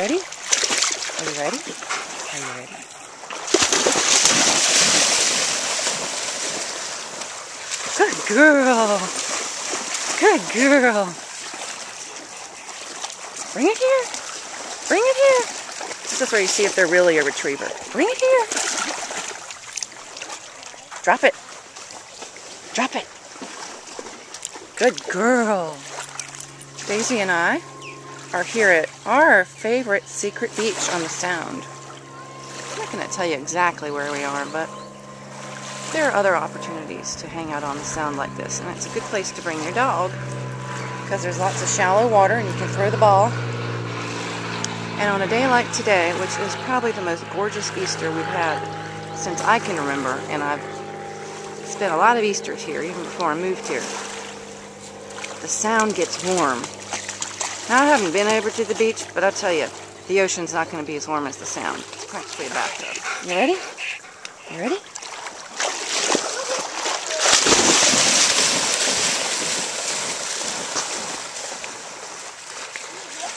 ready? Are you ready? Are you ready? Good girl. Good girl. Bring it here. Bring it here. This is where you see if they're really a retriever. Bring it here. Drop it. Drop it. Good girl. Daisy and I are here at our favorite secret beach on the Sound. I'm not going to tell you exactly where we are, but there are other opportunities to hang out on the Sound like this, and it's a good place to bring your dog because there's lots of shallow water and you can throw the ball. And on a day like today, which is probably the most gorgeous Easter we've had since I can remember, and I've spent a lot of Easters here even before I moved here, the Sound gets warm. Now, I haven't been over to the beach, but I'll tell you, the ocean's not going to be as warm as the Sound. It's practically a bathtub. You ready? You ready?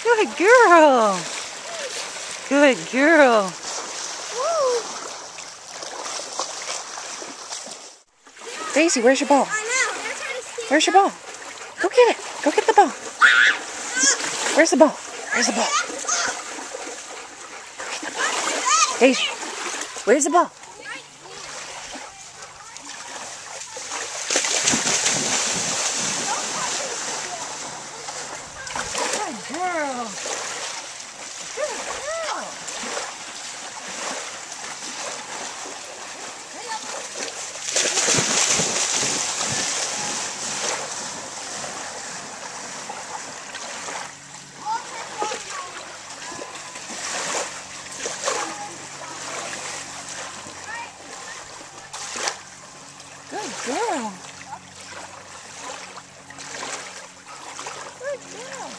Good girl. Good girl. Daisy, where's your ball? Where's your ball? Go get it. Go get the ball. Where's the ball? Where's the ball? Go get the ball. Daisy, where's the ball? Good girl. Good girl. Good girl. Good girl.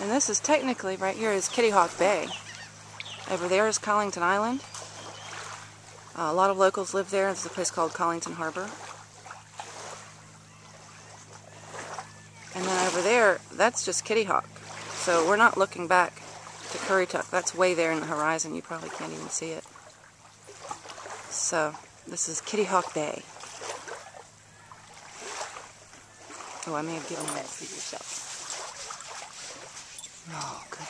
And this is technically, right here is Kitty Hawk Bay. Over there is Collington Island. A lot of locals live there. There's a place called Collington Harbor. And then over there, that's just Kitty Hawk. So we're not looking back to Currituck. That's way there in the horizon. You probably can't even see it. So this is Kitty Hawk Bay. Oh, I may have given you that sleep yourself. Oh, good.